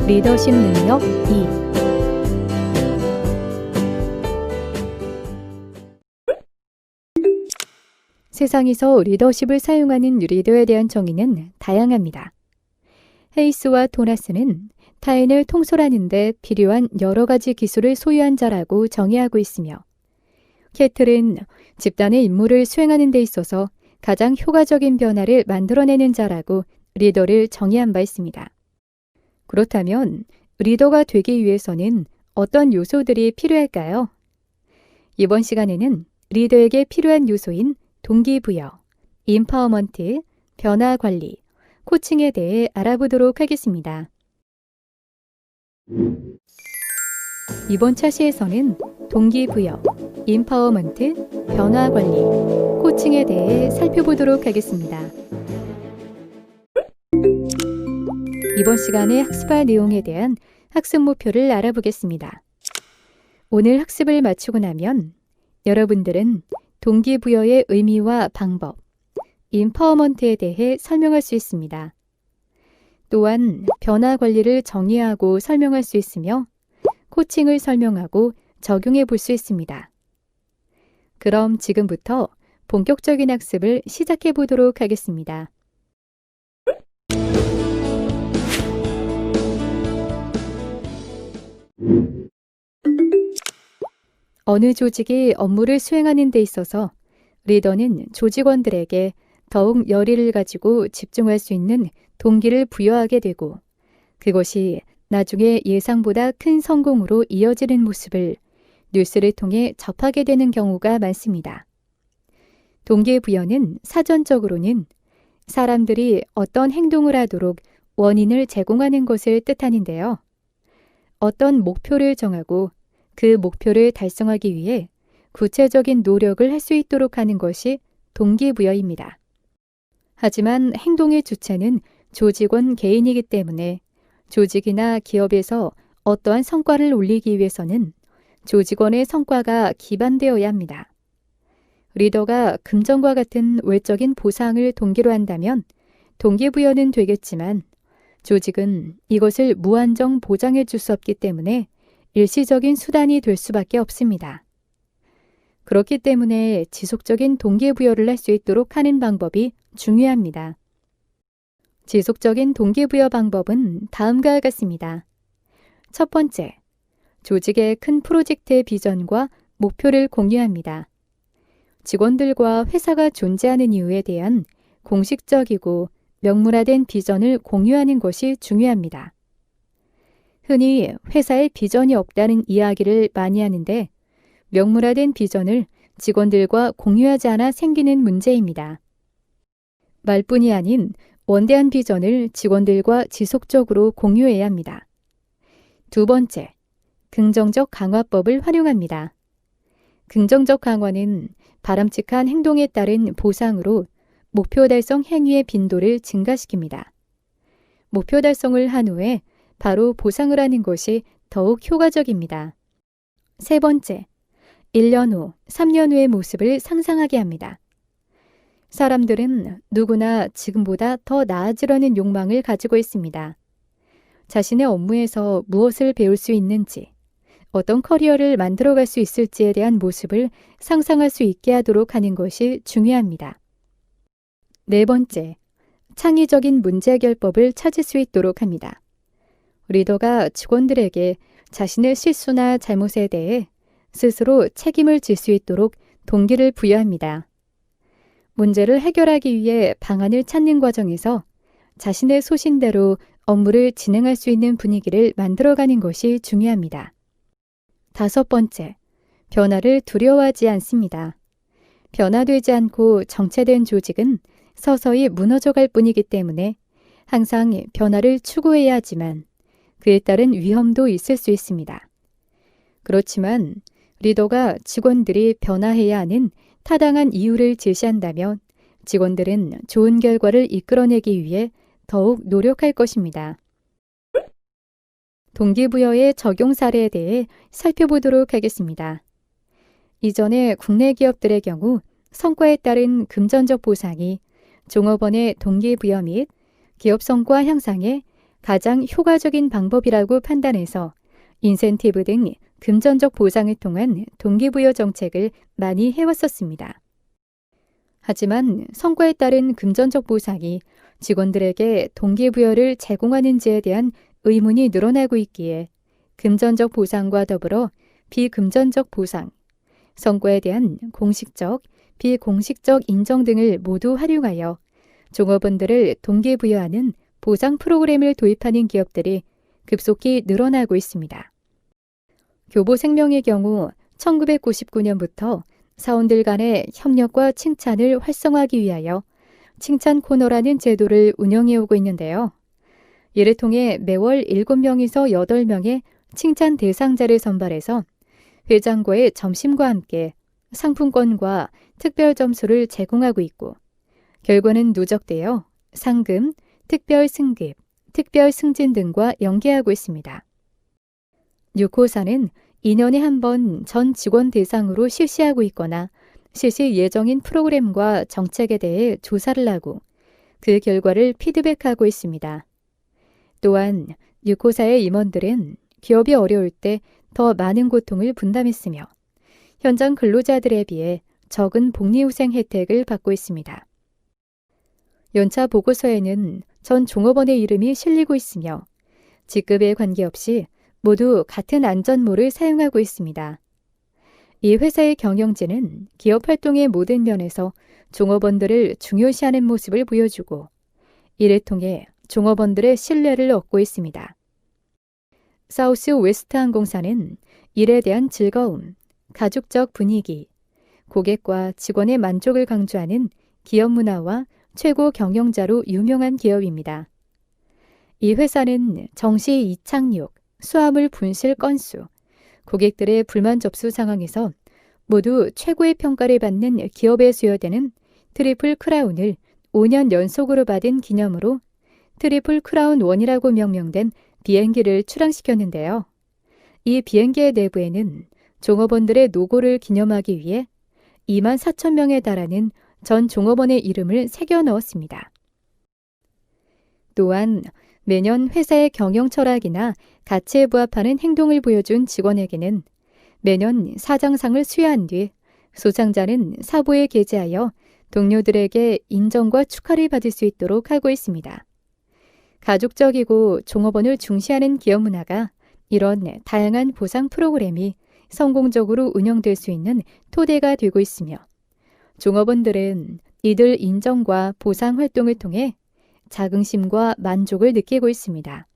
리더십 능력 2. 세상에서 리더십을 사용하는 리더에 대한 정의는 다양합니다. 헤이스와 토나스는 타인을 통솔하는 데 필요한 여러 가지 기술을 소유한 자라고 정의하고 있으며, 캐틀은 집단의 임무를 수행하는 데 있어서 가장 효과적인 변화를 만들어내는 자라고 리더를 정의한 바 있습니다. 그렇다면 리더가 되기 위해서는 어떤 요소들이 필요할까요? 이번 시간에는 리더에게 필요한 요소인 동기부여, 임파워먼트, 변화관리, 코칭에 대해 알아보도록 하겠습니다. 이번 차시에서는 동기부여, 임파워먼트, 변화관리, 코칭에 대해 살펴보도록 하겠습니다. 이번 시간에 학습할 내용에 대한 학습 목표를 알아보겠습니다. 오늘 학습을 마치고 나면 여러분들은 동기부여의 의미와 방법, 임파워먼트에 대해 설명할 수 있습니다. 또한 변화관리를 정의하고 설명할 수 있으며 코칭을 설명하고 적용해 볼 수 있습니다. 그럼 지금부터 본격적인 학습을 시작해 보도록 하겠습니다. 어느 조직이 업무를 수행하는 데 있어서 리더는 조직원들에게 더욱 열의를 가지고 집중할 수 있는 동기를 부여하게 되고, 그것이 나중에 예상보다 큰 성공으로 이어지는 모습을 뉴스를 통해 접하게 되는 경우가 많습니다. 동기부여는 사전적으로는 사람들이 어떤 행동을 하도록 원인을 제공하는 것을 뜻하는데요. 어떤 목표를 정하고 그 목표를 달성하기 위해 구체적인 노력을 할 수 있도록 하는 것이 동기부여입니다. 하지만 행동의 주체는 조직원 개인이기 때문에 조직이나 기업에서 어떠한 성과를 올리기 위해서는 조직원의 성과가 기반되어야 합니다. 리더가 금전과 같은 외적인 보상을 동기로 한다면 동기부여는 되겠지만, 조직은 이것을 무한정 보장해 줄 수 없기 때문에 일시적인 수단이 될 수밖에 없습니다. 그렇기 때문에 지속적인 동기부여를 할 수 있도록 하는 방법이 중요합니다. 지속적인 동기부여 방법은 다음과 같습니다. 첫 번째, 조직의 큰 프로젝트의 비전과 목표를 공유합니다. 직원들과 회사가 존재하는 이유에 대한 공식적이고 명문화된 비전을 공유하는 것이 중요합니다. 흔히 회사에 비전이 없다는 이야기를 많이 하는데, 명문화된 비전을 직원들과 공유하지 않아 생기는 문제입니다. 말뿐이 아닌 원대한 비전을 직원들과 지속적으로 공유해야 합니다. 두 번째, 긍정적 강화법을 활용합니다. 긍정적 강화는 바람직한 행동에 따른 보상으로 목표 달성 행위의 빈도를 증가시킵니다. 목표 달성을 한 후에 바로 보상을 하는 것이 더욱 효과적입니다. 세 번째, 1년 후, 3년 후의 모습을 상상하게 합니다. 사람들은 누구나 지금보다 더 나아지려는 욕망을 가지고 있습니다. 자신의 업무에서 무엇을 배울 수 있는지, 어떤 커리어를 만들어갈 수 있을지에 대한 모습을 상상할 수 있게 하도록 하는 것이 중요합니다. 네 번째, 창의적인 문제 해결법을 찾을 수 있도록 합니다. 리더가 직원들에게 자신의 실수나 잘못에 대해 스스로 책임을 질 수 있도록 동기를 부여합니다. 문제를 해결하기 위해 방안을 찾는 과정에서 자신의 소신대로 업무를 진행할 수 있는 분위기를 만들어가는 것이 중요합니다. 다섯 번째, 변화를 두려워하지 않습니다. 변화되지 않고 정체된 조직은 서서히 무너져갈 뿐이기 때문에 항상 변화를 추구해야 하지만 그에 따른 위험도 있을 수 있습니다. 그렇지만 리더가 직원들이 변화해야 하는 타당한 이유를 제시한다면 직원들은 좋은 결과를 이끌어내기 위해 더욱 노력할 것입니다. 동기부여의 적용 사례에 대해 살펴보도록 하겠습니다. 이전에 국내 기업들의 경우 성과에 따른 금전적 보상이 종업원의 동기부여 및 기업 성과 향상에 가장 효과적인 방법이라고 판단해서 인센티브 등 금전적 보상을 통한 동기부여 정책을 많이 해왔었습니다. 하지만 성과에 따른 금전적 보상이 직원들에게 동기부여를 제공하는지에 대한 의문이 늘어나고 있기에 금전적 보상과 더불어 비금전적 보상, 성과에 대한 공식적, 비공식적 인정 등을 모두 활용하여 종업원들을 동기부여하는 보상 프로그램을 도입하는 기업들이 급속히 늘어나고 있습니다. 교보생명의 경우 1999년부터 사원들 간의 협력과 칭찬을 활성화하기 위하여 칭찬 코너라는 제도를 운영해 오고 있는데요. 이를 통해 매월 7명에서 8명의 칭찬 대상자를 선발해서 회장과의 점심과 함께 상품권과 특별 점수를 제공하고 있고 결과는 누적되어 상금, 특별 승급, 특별 승진 등과 연계하고 있습니다. 6호사는 2년에 한 번 전 직원 대상으로 실시하고 있거나 실시 예정인 프로그램과 정책에 대해 조사를 하고 그 결과를 피드백하고 있습니다. 또한 6호사의 임원들은 기업이 어려울 때 더 많은 고통을 분담했으며 현장 근로자들에 비해 적은 복리후생 혜택을 받고 있습니다. 연차 보고서에는 전 종업원의 이름이 실리고 있으며 직급에 관계없이 모두 같은 안전모를 사용하고 있습니다. 이 회사의 경영진은 기업 활동의 모든 면에서 종업원들을 중요시하는 모습을 보여주고 이를 통해 종업원들의 신뢰를 얻고 있습니다. 사우스 웨스트 항공사는 일에 대한 즐거움, 가족적 분위기, 고객과 직원의 만족을 강조하는 기업 문화와 최고 경영자로 유명한 기업입니다. 이 회사는 정시 이착륙, 수화물 분실 건수, 고객들의 불만 접수 상황에서 모두 최고의 평가를 받는 기업에 수여되는 트리플 크라운을 5년 연속으로 받은 기념으로 트리플 크라운 1이라고 명명된 비행기를 출항시켰는데요. 이 비행기의 내부에는 종업원들의 노고를 기념하기 위해 2만 4천 명에 달하는 전 종업원의 이름을 새겨 넣었습니다. 또한 매년 회사의 경영 철학이나 가치에 부합하는 행동을 보여준 직원에게는 매년 사장상을 수여한 뒤 수상자는 사보에 게재하여 동료들에게 인정과 축하를 받을 수 있도록 하고 있습니다. 가족적이고 종업원을 중시하는 기업 문화가 이런 다양한 보상 프로그램이 성공적으로 운영될 수 있는 토대가 되고 있으며 종업원들은 이들 인정과 보상 활동을 통해 자긍심과 만족을 느끼고 있습니다.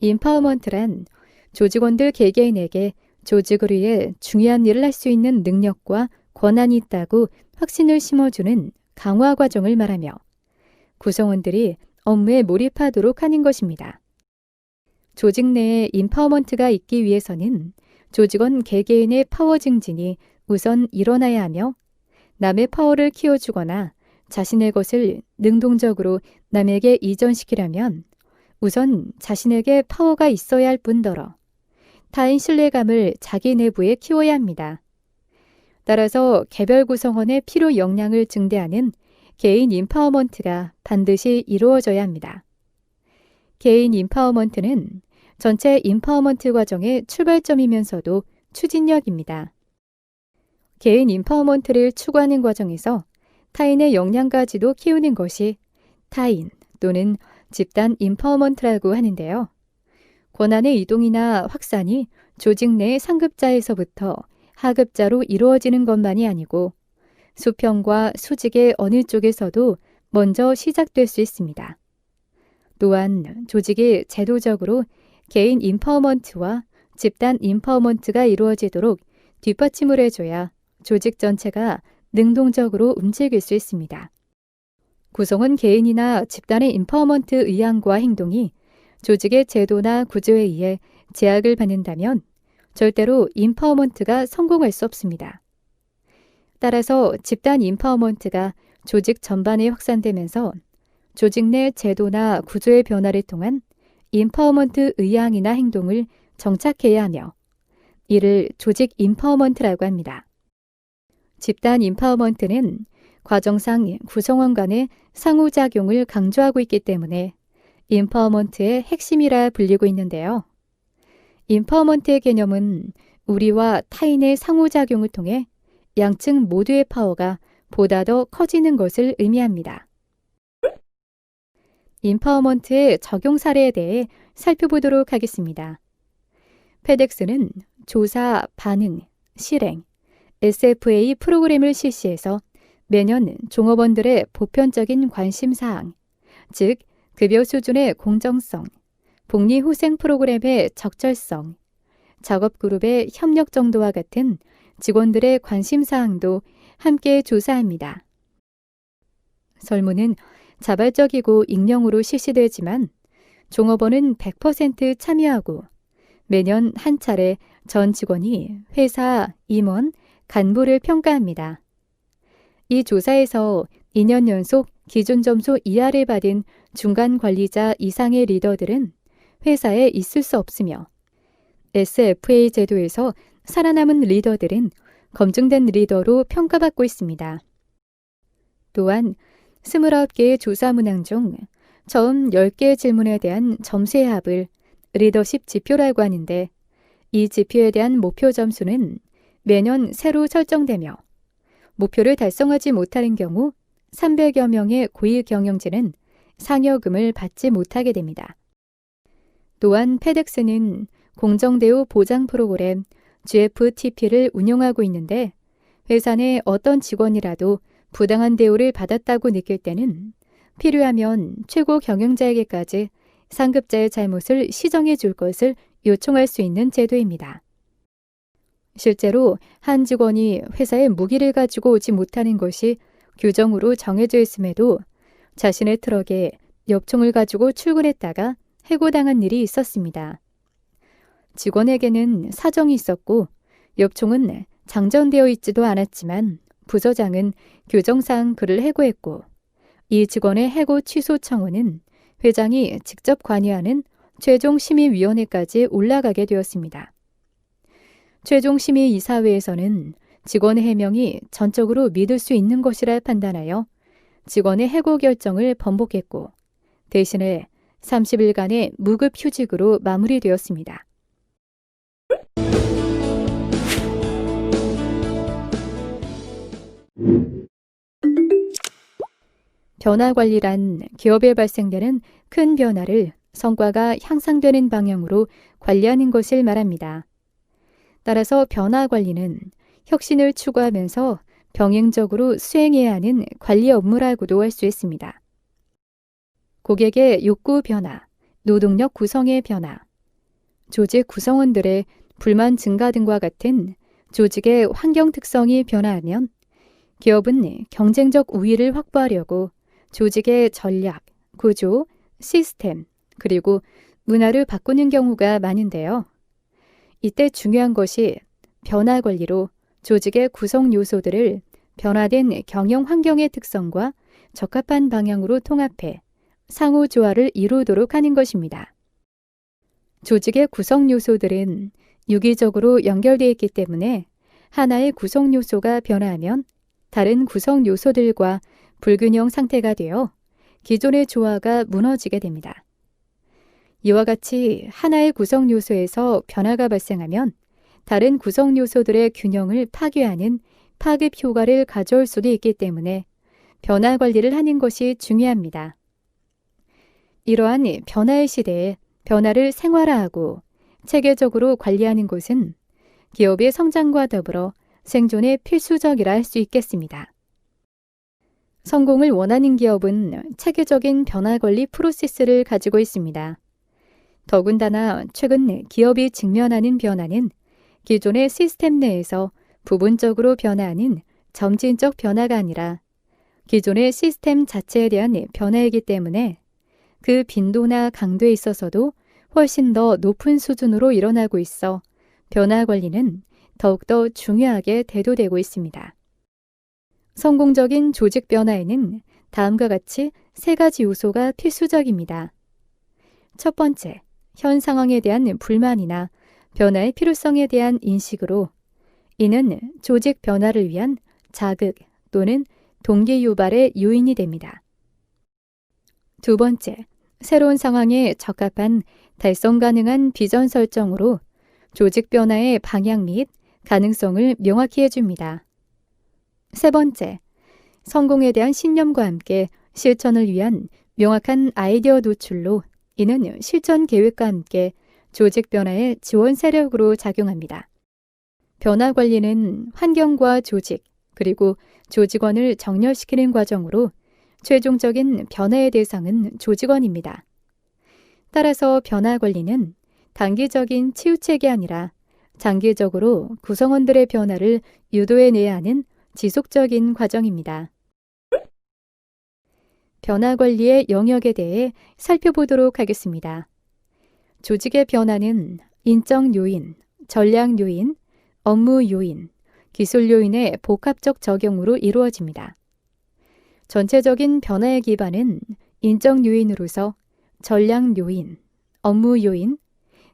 임파워먼트란 조직원들 개개인에게 조직을 위해 중요한 일을 할 수 있는 능력과 권한이 있다고 확신을 심어주는 강화 과정을 말하며 구성원들이 업무에 몰입하도록 하는 것입니다. 조직 내에 임파워먼트가 있기 위해서는 조직원 개개인의 파워 증진이 우선 일어나야 하며 남의 파워를 키워주거나 자신의 것을 능동적으로 남에게 이전시키려면 우선 자신에게 파워가 있어야 할 뿐더러 타인 신뢰감을 자기 내부에 키워야 합니다. 따라서 개별 구성원의 필요 역량을 증대하는 개인 임파워먼트가 반드시 이루어져야 합니다. 개인 임파워먼트는 전체 임파워먼트 과정의 출발점이면서도 추진력입니다. 개인 임파워먼트를 추구하는 과정에서 타인의 역량까지도 키우는 것이 타인 또는 집단 임파워먼트라고 하는데요. 권한의 이동이나 확산이 조직 내 상급자에서부터 하급자로 이루어지는 것만이 아니고 수평과 수직의 어느 쪽에서도 먼저 시작될 수 있습니다. 또한 조직이 제도적으로 개인 임파워먼트와 집단 임파워먼트가 이루어지도록 뒷받침을 해줘야 조직 전체가 능동적으로 움직일 수 있습니다. 구성원 개인이나 집단의 임파워먼트 의향과 행동이 조직의 제도나 구조에 의해 제약을 받는다면 절대로 임파워먼트가 성공할 수 없습니다. 따라서 집단 임파워먼트가 조직 전반에 확산되면서 조직 내 제도나 구조의 변화를 통한 임파워먼트 의향이나 행동을 정착해야 하며 이를 조직 임파워먼트라고 합니다. 집단 인파워먼트는 과정상 구성원 간의 상호작용을 강조하고 있기 때문에 인파워먼트의 핵심이라 불리고 있는데요. 인파워먼트의 개념은 우리와 타인의 상호작용을 통해 양측 모두의 파워가 보다 더 커지는 것을 의미합니다. 인파워먼트의 적용 사례에 대해 살펴보도록 하겠습니다. 페덱스는 조사, 반응, 실행, SFA 프로그램을 실시해서 매년 종업원들의 보편적인 관심사항, 즉 급여 수준의 공정성, 복리후생 프로그램의 적절성, 작업그룹의 협력 정도와 같은 직원들의 관심사항도 함께 조사합니다. 설문은 자발적이고 익명으로 실시되지만 종업원은 100% 참여하고 매년 한 차례 전 직원이 회사, 임원, 간부를 평가합니다. 이 조사에서 2년 연속 기준 점수 이하를 받은 중간 관리자 이상의 리더들은 회사에 있을 수 없으며 SFA 제도에서 살아남은 리더들은 검증된 리더로 평가받고 있습니다. 또한 29개의 조사 문항 중 처음 10개의 질문에 대한 점수의 합을 리더십 지표라고 하는데 이 지표에 대한 목표 점수는 매년 새로 설정되며 목표를 달성하지 못하는 경우 300여 명의 고위 경영진은 상여금을 받지 못하게 됩니다. 또한 페덱스는 공정대우 보장 프로그램 GFTP를 운영하고 있는데 회사 내 어떤 직원이라도 부당한 대우를 받았다고 느낄 때는 필요하면 최고 경영자에게까지 상급자의 잘못을 시정해 줄 것을 요청할 수 있는 제도입니다. 실제로 한 직원이 회사에 무기를 가지고 오지 못하는 것이 규정으로 정해져 있음에도 자신의 트럭에 엽총을 가지고 출근했다가 해고당한 일이 있었습니다. 직원에게는 사정이 있었고 엽총은 장전되어 있지도 않았지만 부서장은 규정상 그를 해고했고 이 직원의 해고 취소 청원은 회장이 직접 관여하는 최종심의위원회까지 올라가게 되었습니다. 최종심의이사회에서는 직원의 해명이 전적으로 믿을 수 있는 것이라 판단하여 직원의 해고 결정을 번복했고 대신에 30일간의 무급 휴직으로 마무리되었습니다. 변화 관리란 기업에 발생되는 큰 변화를 성과가 향상되는 방향으로 관리하는 것을 말합니다. 따라서 변화 관리는 혁신을 추구하면서 병행적으로 수행해야 하는 관리 업무라고도 할 수 있습니다. 고객의 욕구 변화, 노동력 구성의 변화, 조직 구성원들의 불만 증가 등과 같은 조직의 환경 특성이 변화하면 기업은 경쟁적 우위를 확보하려고 조직의 전략, 구조, 시스템, 그리고 문화를 바꾸는 경우가 많은데요. 이때 중요한 것이 변화 관리로 조직의 구성 요소들을 변화된 경영 환경의 특성과 적합한 방향으로 통합해 상호 조화를 이루도록 하는 것입니다. 조직의 구성 요소들은 유기적으로 연결되어 있기 때문에 하나의 구성 요소가 변화하면 다른 구성 요소들과 불균형 상태가 되어 기존의 조화가 무너지게 됩니다. 이와 같이 하나의 구성 요소에서 변화가 발생하면 다른 구성 요소들의 균형을 파괴하는 파급 효과를 가져올 수도 있기 때문에 변화 관리를 하는 것이 중요합니다. 이러한 변화의 시대에 변화를 생활화하고 체계적으로 관리하는 것은 기업의 성장과 더불어 생존에 필수적이라 할 수 있겠습니다. 성공을 원하는 기업은 체계적인 변화 관리 프로세스를 가지고 있습니다. 더군다나 최근 기업이 직면하는 변화는 기존의 시스템 내에서 부분적으로 변화하는 점진적 변화가 아니라 기존의 시스템 자체에 대한 변화이기 때문에 그 빈도나 강도에 있어서도 훨씬 더 높은 수준으로 일어나고 있어 변화 관리는 더욱더 중요하게 대두되고 있습니다. 성공적인 조직 변화에는 다음과 같이 3가지 요소가 필수적입니다. 첫 번째, 현 상황에 대한 불만이나 변화의 필요성에 대한 인식으로 이는 조직 변화를 위한 자극 또는 동기 유발의 요인이 됩니다. 두 번째, 새로운 상황에 적합한 달성 가능한 비전 설정으로 조직 변화의 방향 및 가능성을 명확히 해줍니다. 세 번째, 성공에 대한 신념과 함께 실천을 위한 명확한 아이디어 노출로 이는 실천 계획과 함께 조직 변화의 지원 세력으로 작용합니다. 변화 관리는 환경과 조직, 그리고 조직원을 정렬시키는 과정으로 최종적인 변화의 대상은 조직원입니다. 따라서 변화 관리는 단기적인 치유책이 아니라 장기적으로 구성원들의 변화를 유도해내야 하는 지속적인 과정입니다. 변화 관리의 영역에 대해 살펴보도록 하겠습니다. 조직의 변화는 인적 요인, 전략 요인, 업무 요인, 기술 요인의 복합적 적용으로 이루어집니다. 전체적인 변화의 기반은 인적 요인으로서 전략 요인, 업무 요인,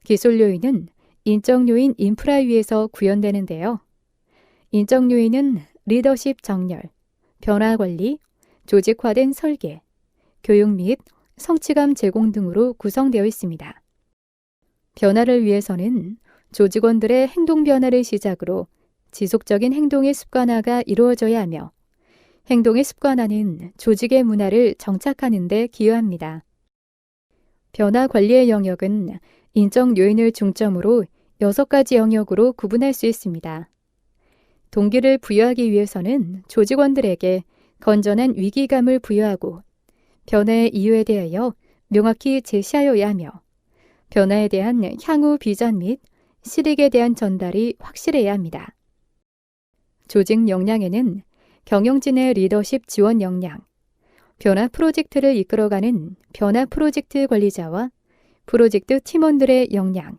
기술 요인은 인적 요인 인프라 위에서 구현되는데요. 인적 요인은 리더십 정렬, 변화 관리, 조직화된 설계, 교육 및 성취감 제공 등으로 구성되어 있습니다. 변화를 위해서는 조직원들의 행동 변화를 시작으로 지속적인 행동의 습관화가 이루어져야 하며 행동의 습관화는 조직의 문화를 정착하는 데 기여합니다. 변화 관리의 영역은 인적 요인을 중점으로 6가지 영역으로 구분할 수 있습니다. 동기를 부여하기 위해서는 조직원들에게 건전한 위기감을 부여하고 변화의 이유에 대하여 명확히 제시하여야 하며 변화에 대한 향후 비전 및 실익에 대한 전달이 확실해야 합니다. 조직 역량에는 경영진의 리더십 지원 역량, 변화 프로젝트를 이끌어가는 변화 프로젝트 관리자와 프로젝트 팀원들의 역량,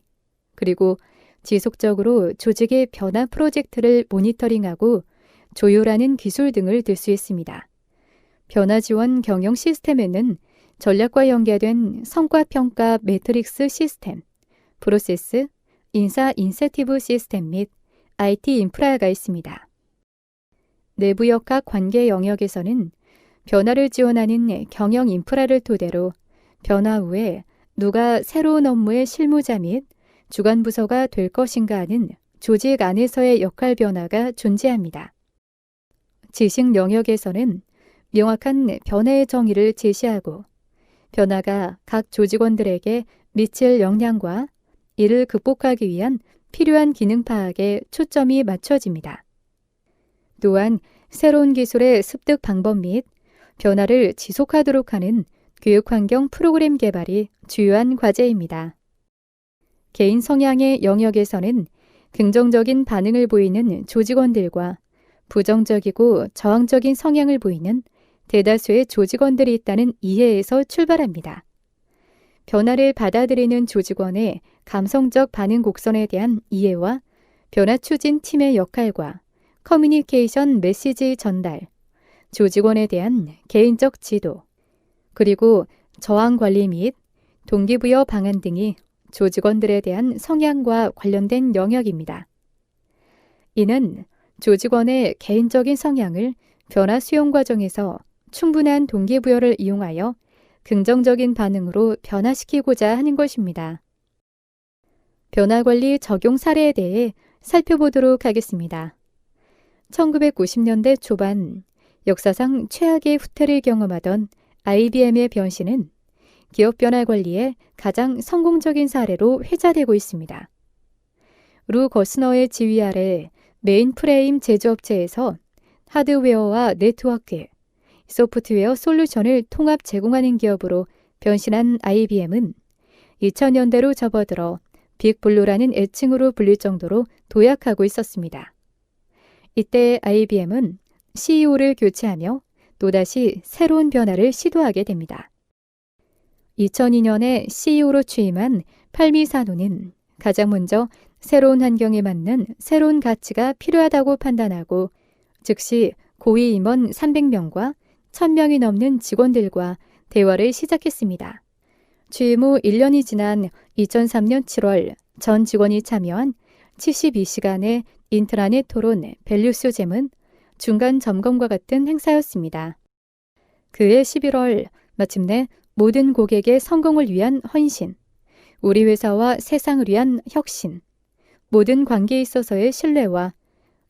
그리고 지속적으로 조직의 변화 프로젝트를 모니터링하고 조율하는 기술 등을 들 수 있습니다. 변화 지원 경영 시스템에는 전략과 연계된 성과평가 매트릭스 시스템, 프로세스, 인사 인센티브 시스템 및 IT 인프라가 있습니다. 내부 역학 관계 영역에서는 변화를 지원하는 경영 인프라를 토대로 변화 후에 누가 새로운 업무의 실무자 및 주관 부서가 될 것인가 하는 조직 안에서의 역할 변화가 존재합니다. 지식 영역에서는 명확한 변화의 정의를 제시하고 변화가 각 조직원들에게 미칠 역량과 이를 극복하기 위한 필요한 기능 파악에 초점이 맞춰집니다. 또한 새로운 기술의 습득 방법 및 변화를 지속하도록 하는 교육환경 프로그램 개발이 주요한 과제입니다. 개인 성향의 영역에서는 긍정적인 반응을 보이는 조직원들과 부정적이고 저항적인 성향을 보이는 대다수의 조직원들이 있다는 이해에서 출발합니다. 변화를 받아들이는 조직원의 감성적 반응 곡선에 대한 이해와 변화 추진 팀의 역할과 커뮤니케이션 메시지 전달, 조직원에 대한 개인적 지도, 그리고 저항 관리 및 동기부여 방안 등이 조직원들에 대한 성향과 관련된 영역입니다. 이는 조직원의 개인적인 성향을 변화 수용 과정에서 충분한 동기부여를 이용하여 긍정적인 반응으로 변화시키고자 하는 것입니다. 변화관리 적용 사례에 대해 살펴보도록 하겠습니다. 1990년대 초반 역사상 최악의 후퇴를 경험하던 IBM의 변신은 기업 변화 관리의 가장 성공적인 사례로 회자되고 있습니다. 루 거스너의 지휘 아래 메인프레임 제조업체에서 하드웨어와 네트워크, 소프트웨어 솔루션을 통합 제공하는 기업으로 변신한 IBM은 2000년대로 접어들어 빅블루라는 애칭으로 불릴 정도로 도약하고 있었습니다. 이때 IBM은 CEO를 교체하며 또다시 새로운 변화를 시도하게 됩니다. 2002년에 CEO로 취임한 팔미 사노는 가장 먼저 새로운 환경에 맞는 새로운 가치가 필요하다고 판단하고 즉시 고위 임원 300명과 1000명이 넘는 직원들과 대화를 시작했습니다. 취임 후 1년이 지난 2003년 7월 전 직원이 참여한 72시간의 인트라넷 토론 밸류스잼은 중간 점검과 같은 행사였습니다. 그해 11월 마침내 모든 고객의 성공을 위한 헌신, 우리 회사와 세상을 위한 혁신, 모든 관계에 있어서의 신뢰와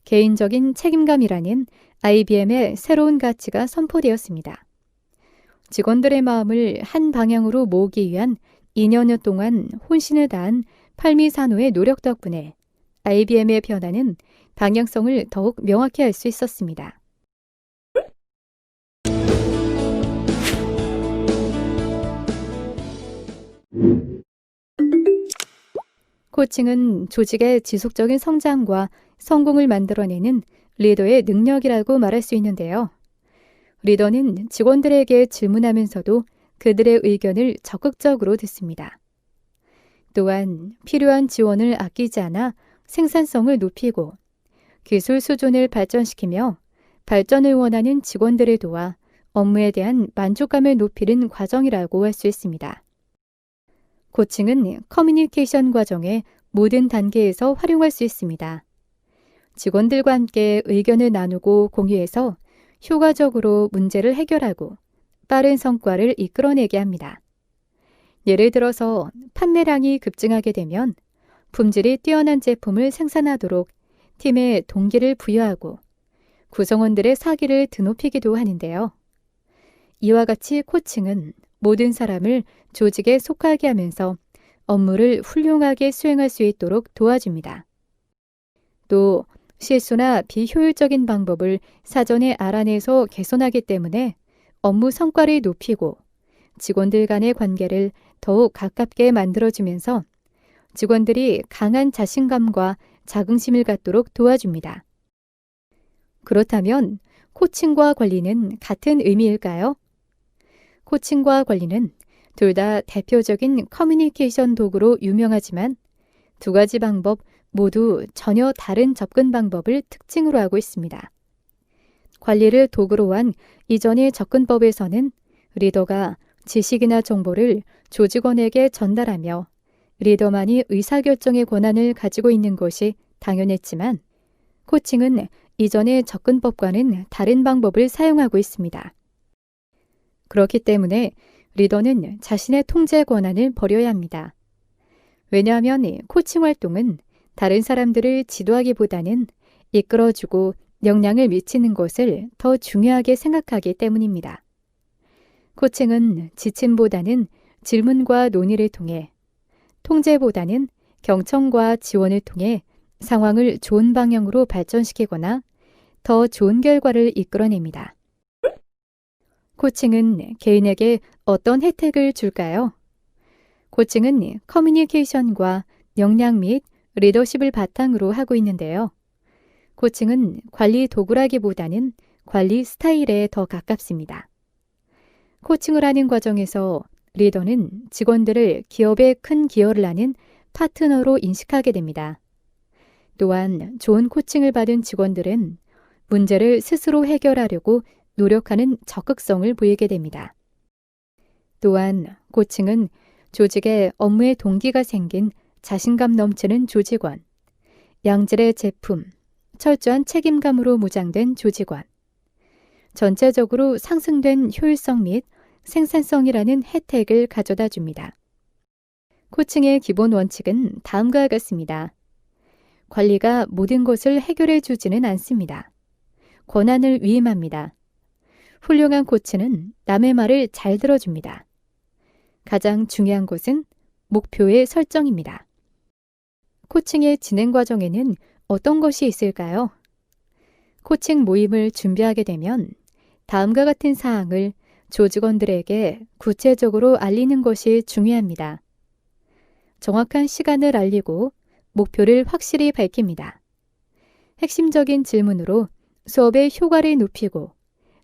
개인적인 책임감이라는 IBM의 새로운 가치가 선포되었습니다. 직원들의 마음을 한 방향으로 모으기 위한 2년여 동안 혼신을 다한 팔미산호의 노력 덕분에 IBM의 변화는 방향성을 더욱 명확히 할 수 있었습니다. 코칭은 조직의 지속적인 성장과 성공을 만들어내는 리더의 능력이라고 말할 수 있는데요. 리더는 직원들에게 질문하면서도 그들의 의견을 적극적으로 듣습니다. 또한 필요한 지원을 아끼지 않아 생산성을 높이고 기술 수준을 발전시키며 발전을 원하는 직원들을 도와 업무에 대한 만족감을 높이는 과정이라고 할 수 있습니다. 코칭은 커뮤니케이션 과정의 모든 단계에서 활용할 수 있습니다. 직원들과 함께 의견을 나누고 공유해서 효과적으로 문제를 해결하고 빠른 성과를 이끌어내게 합니다. 예를 들어서 판매량이 급증하게 되면 품질이 뛰어난 제품을 생산하도록 팀에 동기를 부여하고 구성원들의 사기를 드높이기도 하는데요. 이와 같이 코칭은 모든 사람을 조직에 속하게 하면서 업무를 훌륭하게 수행할 수 있도록 도와줍니다. 또 실수나 비효율적인 방법을 사전에 알아내서 개선하기 때문에 업무 성과를 높이고 직원들 간의 관계를 더욱 가깝게 만들어주면서 직원들이 강한 자신감과 자긍심을 갖도록 도와줍니다. 그렇다면 코칭과 관리는 같은 의미일까요? 코칭과 관리는 둘 다 대표적인 커뮤니케이션 도구로 유명하지만 두 가지 방법 모두 전혀 다른 접근 방법을 특징으로 하고 있습니다. 관리를 도구로 한 이전의 접근법에서는 리더가 지식이나 정보를 조직원에게 전달하며 리더만이 의사결정의 권한을 가지고 있는 것이 당연했지만 코칭은 이전의 접근법과는 다른 방법을 사용하고 있습니다. 그렇기 때문에 리더는 자신의 통제 권한을 버려야 합니다. 왜냐하면 코칭 활동은 다른 사람들을 지도하기보다는 이끌어주고 영향을 미치는 것을 더 중요하게 생각하기 때문입니다. 코칭은 지침보다는 질문과 논의를 통해, 통제보다는 경청과 지원을 통해 상황을 좋은 방향으로 발전시키거나 더 좋은 결과를 이끌어냅니다. 코칭은 개인에게 어떤 혜택을 줄까요? 코칭은 커뮤니케이션과 역량 및 리더십을 바탕으로 하고 있는데요. 코칭은 관리 도구라기보다는 관리 스타일에 더 가깝습니다. 코칭을 하는 과정에서 리더는 직원들을 기업의 큰 기여를 하는 파트너로 인식하게 됩니다. 또한 좋은 코칭을 받은 직원들은 문제를 스스로 해결하려고 노력하는 적극성을 보이게 됩니다. 또한 코칭은 조직의 업무에 동기가 생긴 자신감 넘치는 조직원, 양질의 제품, 철저한 책임감으로 무장된 조직원, 전체적으로 상승된 효율성 및 생산성이라는 혜택을 가져다 줍니다. 코칭의 기본 원칙은 다음과 같습니다. 관리가 모든 것을 해결해 주지는 않습니다. 권한을 위임합니다. 훌륭한 코치는 남의 말을 잘 들어줍니다. 가장 중요한 것은 목표의 설정입니다. 코칭의 진행 과정에는 어떤 것이 있을까요? 코칭 모임을 준비하게 되면 다음과 같은 사항을 조직원들에게 구체적으로 알리는 것이 중요합니다. 정확한 시간을 알리고 목표를 확실히 밝힙니다. 핵심적인 질문으로 수업의 효과를 높이고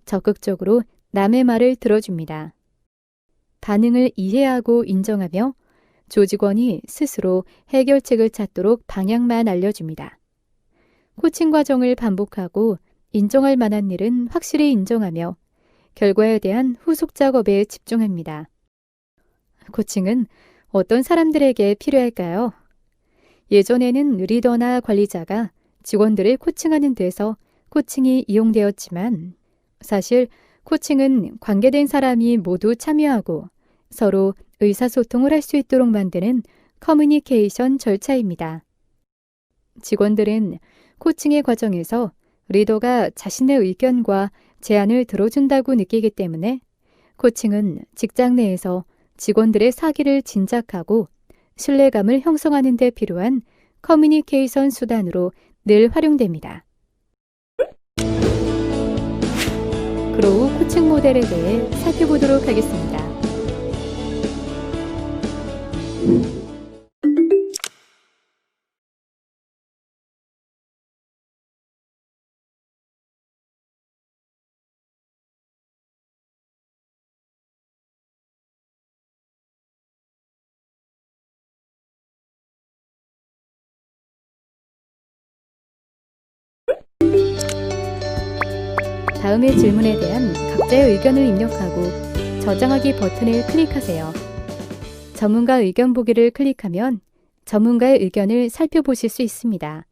적극적으로 남의 말을 들어줍니다. 반응을 이해하고 인정하며 조직원이 스스로 해결책을 찾도록 방향만 알려줍니다. 코칭 과정을 반복하고 인정할 만한 일은 확실히 인정하며 결과에 대한 후속 작업에 집중합니다. 코칭은 어떤 사람들에게 필요할까요? 예전에는 리더나 관리자가 직원들을 코칭하는 데서 코칭이 이용되었지만 사실 코칭은 관계된 사람이 모두 참여하고 서로 의사소통을 할 수 있도록 만드는 커뮤니케이션 절차입니다. 직원들은 코칭의 과정에서 리더가 자신의 의견과 제안을 들어준다고 느끼기 때문에 코칭은 직장 내에서 직원들의 사기를 진작하고 신뢰감을 형성하는 데 필요한 커뮤니케이션 수단으로 늘 활용됩니다. 그로우 코칭 모델에 대해 살펴보도록 하겠습니다. 다음의 질문에 대한 각자의 의견을 입력하고 저장하기 버튼을 클릭하세요. 전문가 의견 보기를 클릭하면 전문가의 의견을 살펴보실 수 있습니다.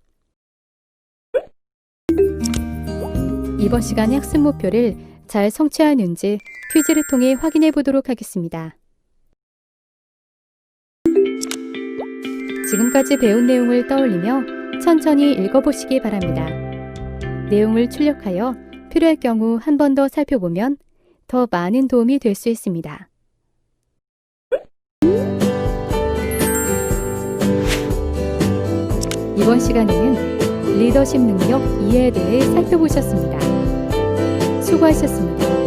이번 시간의 학습 목표를 잘 성취하였는지 퀴즈를 통해 확인해 보도록 하겠습니다. 지금까지 배운 내용을 떠올리며 천천히 읽어보시기 바랍니다. 내용을 출력하여 필요할 경우 한 번 더 살펴보면 더 많은 도움이 될 수 있습니다. 이번 시간에는 리더십 능력 2에 대해 살펴보셨습니다. 수고하셨습니다.